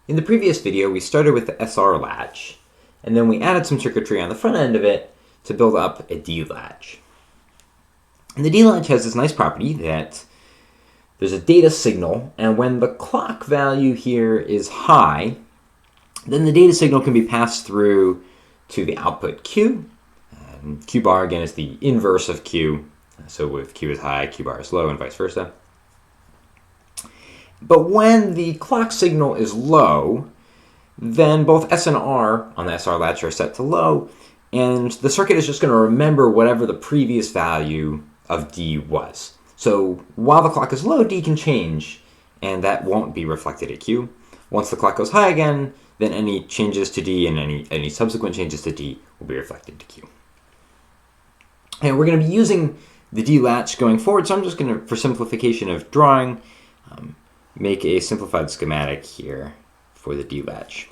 In the previous video, we started with the SR latch, and then we added some circuitry on the front end of it to build up a D latch. And the D latch has this nice property that there's a data signal, and when the clock value here is high, then the data signal can be passed through to the output Q. Q bar, again, is the inverse of Q. So if Q is high, Q bar is low, and vice versa. But when the clock signal is low, then both S and R on the SR latch are set to low, and the circuit is just going to remember whatever the previous value of D was. So while the clock is low, D can change, and that won't be reflected at Q. Once the clock goes high again, then any changes to D and any subsequent changes to D will be reflected to Q. And we're going to be using the D latch going forward, so I'm just going to, for simplification of drawing, make a simplified schematic here for the D latch.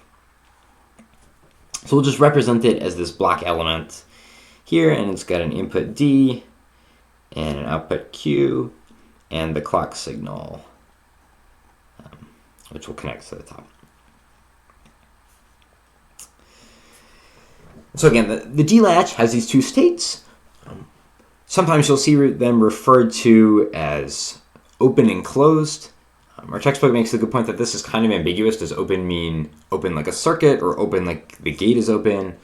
So we'll just represent it as this block element here, and it's got an input D and an output Q and the clock signal, which will connect to the top. So again, the D latch has these two states. Sometimes you'll see them referred to as open and closed. Our textbook makes the good point that this is kind of ambiguous. Does open mean open like a circuit or open like the gate is open?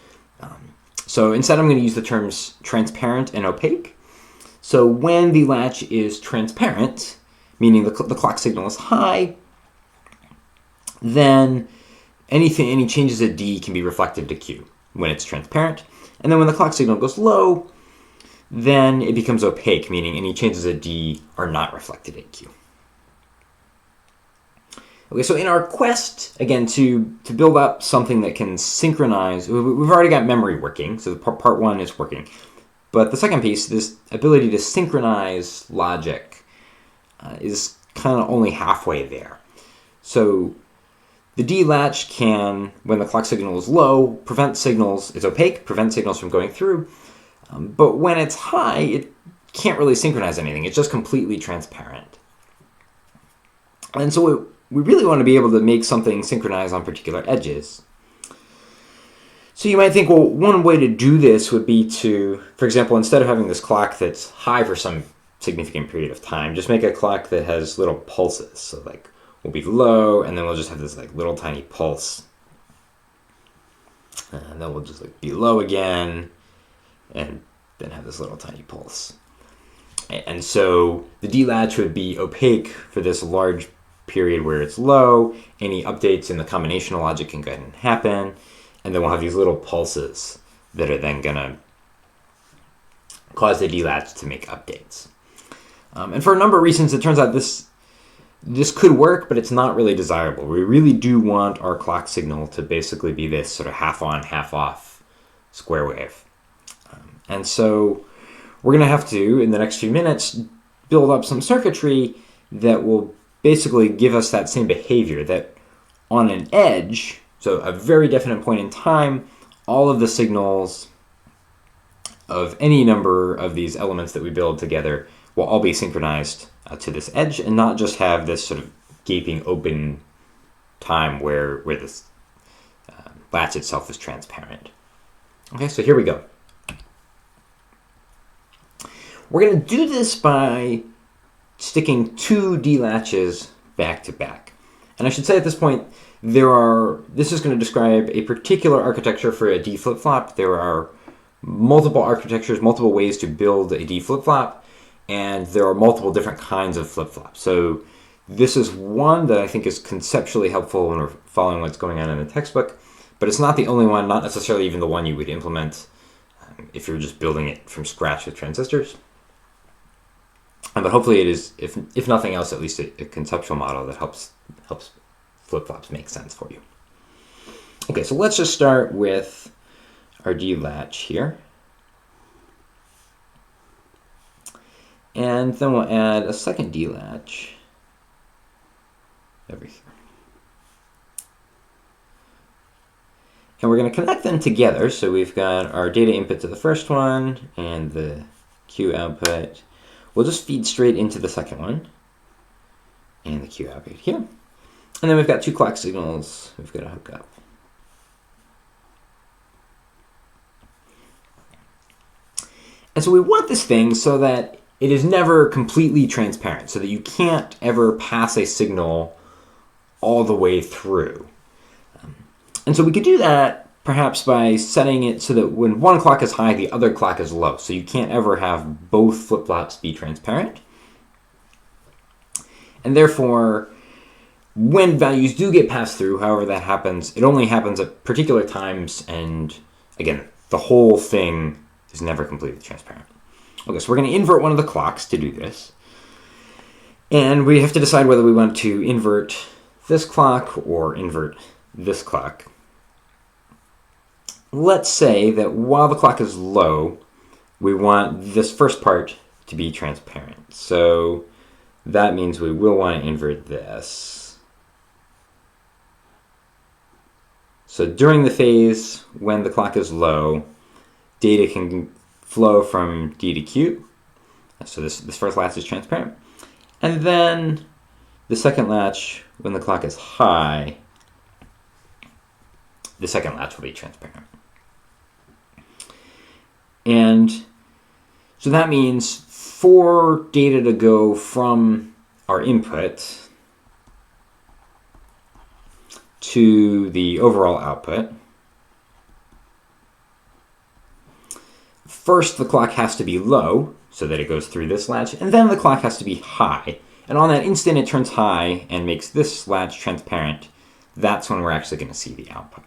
So instead I'm going to use the terms transparent and opaque. So when the latch is transparent, meaning the clock signal is high, then any changes at D can be reflected to Q when it's transparent. And then when the clock signal goes low, then it becomes opaque, meaning any changes at D are not reflected at Q. Okay, so in our quest, again, to build up something that can synchronize, we've already got memory working, so part one is working. But the second piece, this ability to synchronize logic, is kind of only halfway there. So the D latch can, when the clock signal is low, prevent signals, it's opaque, prevent signals from going through. But when it's high, it can't really synchronize anything. It's just completely transparent. And so we really want to be able to make something synchronize on particular edges. So you might think, well, one way to do this would be to, for example, instead of having this clock that's high for some significant period of time, just make a clock that has little pulses. So like we'll be low, and then we'll just have this like little tiny pulse. And then we'll just like be low again, and then have this little tiny pulse. And so the D latch would be opaque for this large period where it's low. Any updates in the combinational logic can go ahead and happen. And then we'll have these little pulses that are then going to cause the D latch to make updates. And for a number of reasons, it turns out this could work, but it's not really desirable. We really do want our clock signal to basically be this sort of half on, half off square wave. And so we're going to have to, in the next few minutes, build up some circuitry that will basically give us that same behavior, that on an edge, so a very definite point in time, all of the signals of any number of these elements that we build together will all be synchronized to this edge, and not just have this sort of gaping open time where this latch itself is transparent. Okay, so here we go. We're going to do this by sticking two D latches back to back. And I should say at this point, this is going to describe a particular architecture for a D flip-flop. There are multiple architectures, multiple ways to build a D flip-flop, and there are multiple different kinds of flip-flops. So this is one that I think is conceptually helpful when we're following what's going on in the textbook, but it's not the only one, not necessarily even the one you would implement if you're just building it from scratch with transistors. But hopefully it is, if nothing else, at least a conceptual model that helps flip-flops make sense for you. Okay, so let's just start with our D latch here. And then we'll add a second D latch over here. And we're going to connect them together. So we've got our data input to the first one and the Q output. We'll just feed straight into the second one and the Q output here. And then we've got two clock signals we've got to hook up. And so we want this thing so that it is never completely transparent, so that you can't ever pass a signal all the way through. And so we could do that perhaps by setting it so that when one clock is high, the other clock is low. So you can't ever have both flip-flops be transparent. And therefore, when values do get passed through, however that happens, it only happens at particular times, and again, the whole thing is never completely transparent. Okay, so we're going to invert one of the clocks to do this. And we have to decide whether we want to invert this clock or invert this clock. Let's say that while the clock is low, we want this first part to be transparent. So that means we will want to invert this. So during the phase when the clock is low, data can flow from D to Q. So this first latch is transparent. And then the second latch, when the clock is high, the second latch will be transparent. And so that means for data to go from our input to the overall output, first the clock has to be low so that it goes through this latch, and then the clock has to be high. And on that instant it turns high and makes this latch transparent. That's when we're actually going to see the output.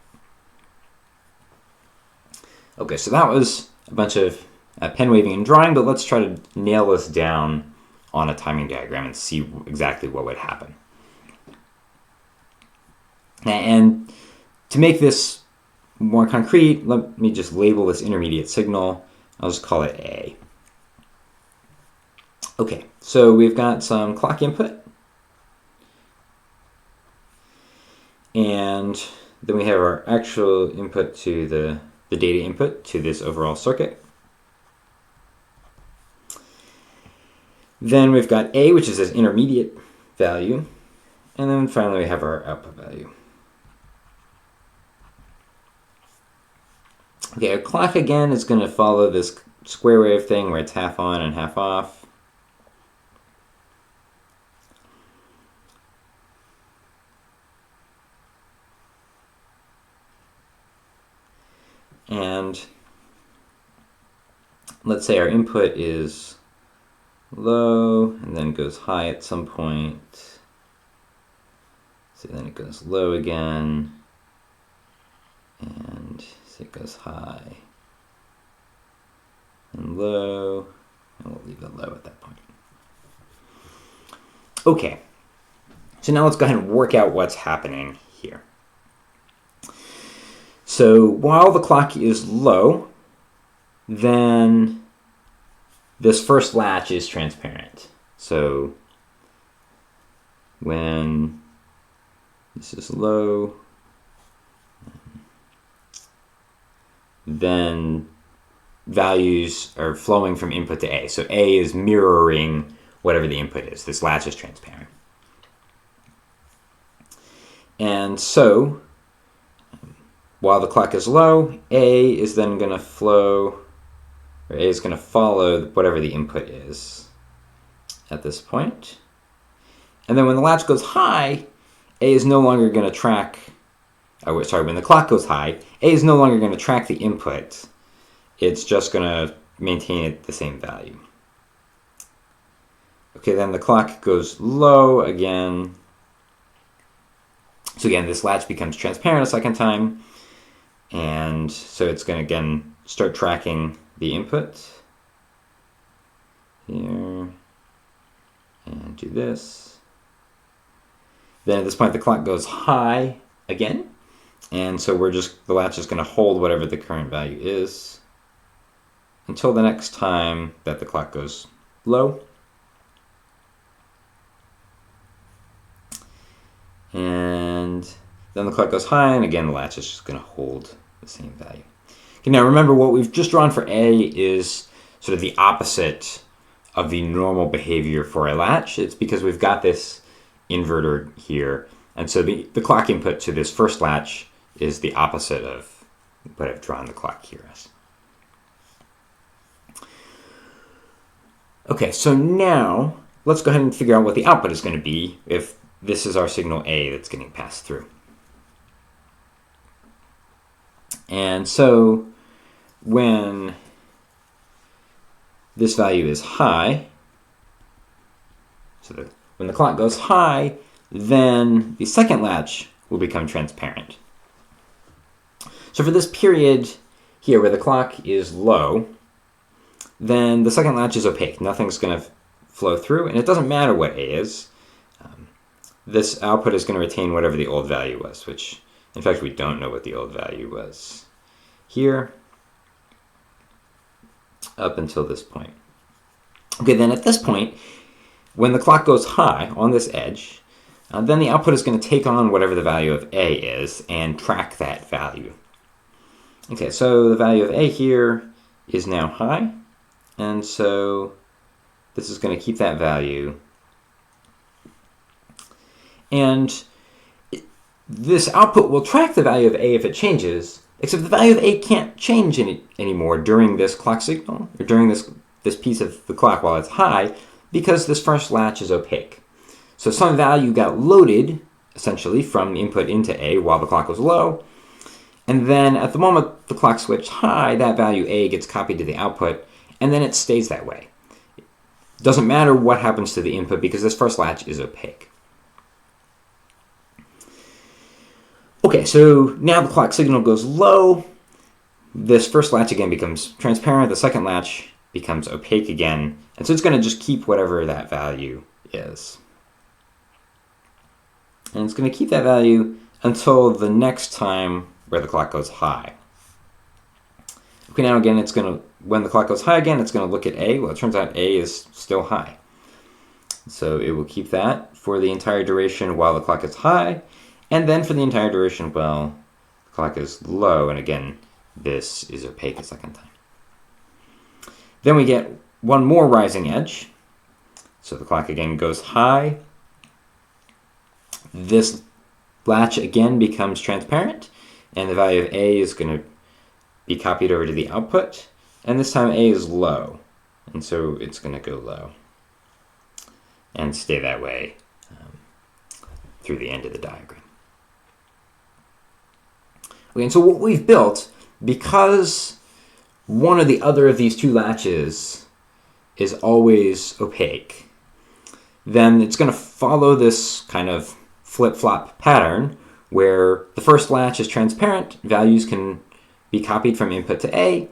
Okay, so that was a bunch of pen waving and drawing, but let's try to nail this down on a timing diagram and see exactly what would happen. And to make this more concrete, let me just label this intermediate signal. I'll just call it A. Okay, so we've got some clock input. And then we have our actual input to the data input to this overall circuit. Then we've got A, which is this intermediate value. And then finally we have our output value. Okay, our clock again is going to follow this square wave thing where it's half on and half off. And let's say our input is low and then goes high at some point. So then it goes low again. And so it goes high and low, and we'll leave it low at that point. Okay, so now let's go ahead and work out what's happening here. So while the clock is low, then this first latch is transparent. So when this is low, then values are flowing from input to A. So A is mirroring whatever the input is. This latch is transparent. And so while the clock is low, A is then going to flow, or A is going to follow whatever the input is at this point. And then when the latch goes high, A is no longer going to track, when the clock goes high, A is no longer going to track the input. It's just going to maintain it the same value. Okay, then the clock goes low again. So again, this latch becomes transparent a second time. And so it's going to, again, start tracking the input here. And do this. Then at this point, the clock goes high again. And so the latch is going to hold whatever the current value is until the next time that the clock goes low. And then the clock goes high, and again, the latch is just going to hold the same value. Okay, now remember, what we've just drawn for A is sort of the opposite of the normal behavior for a latch. It's because we've got this inverter here And so the clock input to this first latch is the opposite of what I've drawn the clock here as. Okay, so now let's go ahead and figure out what the output is going to be if this is our signal A that's getting passed through. And so when this value is high, so when the clock goes high, then the second latch will become transparent. So for this period here where the clock is low, then the second latch is opaque. Nothing's going to flow through, and it doesn't matter what A is. This output is going to retain whatever the old value was, which, in fact, we don't know what the old value was here up until this point. Okay, then at this point, when the clock goes high on this edge, then the output is going to take on whatever the value of A is and track that value. Okay, so the value of A here is now high, and so this is going to keep that value. And this output will track the value of A if it changes, except the value of A can't change anymore during this clock signal, or during this piece of the clock while it's high, because this first latch is opaque. So some value got loaded, essentially, from the input into A while the clock was low, and then at the moment the clock switched high, that value A gets copied to the output, and then it stays that way. It doesn't matter what happens to the input because this first latch is opaque. Okay, so now the clock signal goes low. This first latch again becomes transparent. The second latch becomes opaque again. And so it's going to just keep whatever that value is. And it's going to keep that value until the next time where the clock goes high. Okay, now again, when the clock goes high again, it's going to look at A. Well, it turns out A is still high. So it will keep that for the entire duration while the clock is high. And then for the entire duration, well, the clock is low, and again, this is opaque a second time. Then we get one more rising edge. So the clock again goes high. This latch again becomes transparent, and the value of A is going to be copied over to the output. And this time A is low, and so it's going to go low and stay that way through the end of the diagram. Okay, and so what we've built, because one or the other of these two latches is always opaque, then it's going to follow this kind of flip-flop pattern where the first latch is transparent, values can be copied from input to A,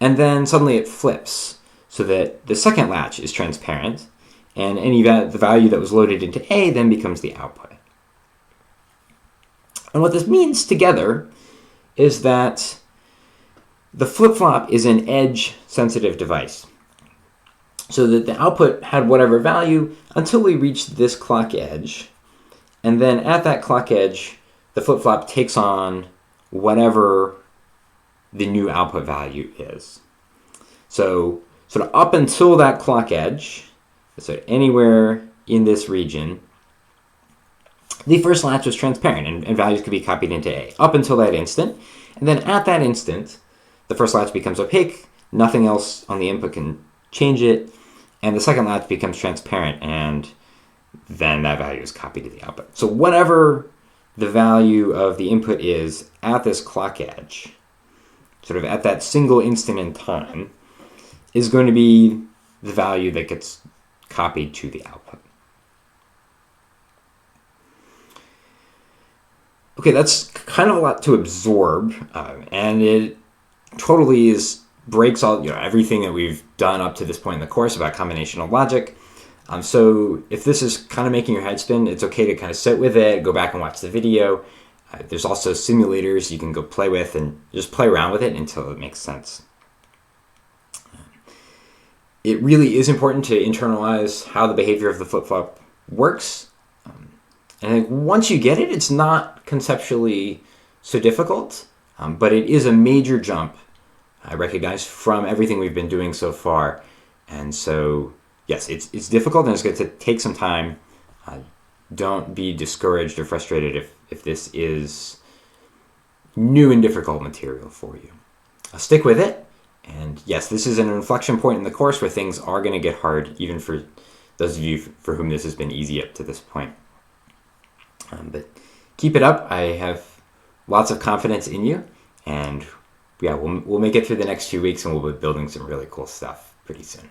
and then suddenly it flips so that the second latch is transparent, and the value that was loaded into A then becomes the output. And what this means together is that the flip-flop is an edge-sensitive device. So that the output had whatever value until we reached this clock edge. And then at that clock edge, the flip-flop takes on whatever the new output value is. So sort of up until that clock edge, so anywhere in this region, the first latch was transparent and values could be copied into A up until that instant. And then at that instant, the first latch becomes opaque, nothing else on the input can change it, and the second latch becomes transparent, and then that value is copied to the output. So whatever the value of the input is at this clock edge, sort of at that single instant in time, is going to be the value that gets copied to the output. Okay, that's kind of a lot to absorb, and it totally breaks all everything that we've done up to this point in the course about combinational logic. So if this is kind of making your head spin, it's okay to kind of sit with it, go back and watch the video. There's also simulators you can go play with and just play around with it until it makes sense. It really is important to internalize how the behavior of the flip-flop works. And I think once you get it, it's not conceptually so difficult, but it is a major jump, I recognize, from everything we've been doing so far. And so, yes, it's difficult and it's going to take some time, don't be discouraged or frustrated if this is new and difficult material for you. Stick with it. And yes, this is an inflection point in the course where things are going to get hard, even for those of you for whom this has been easy up to this point. But keep it up. I have lots of confidence in you. And yeah, we'll make it through the next few weeks, and we'll be building some really cool stuff pretty soon.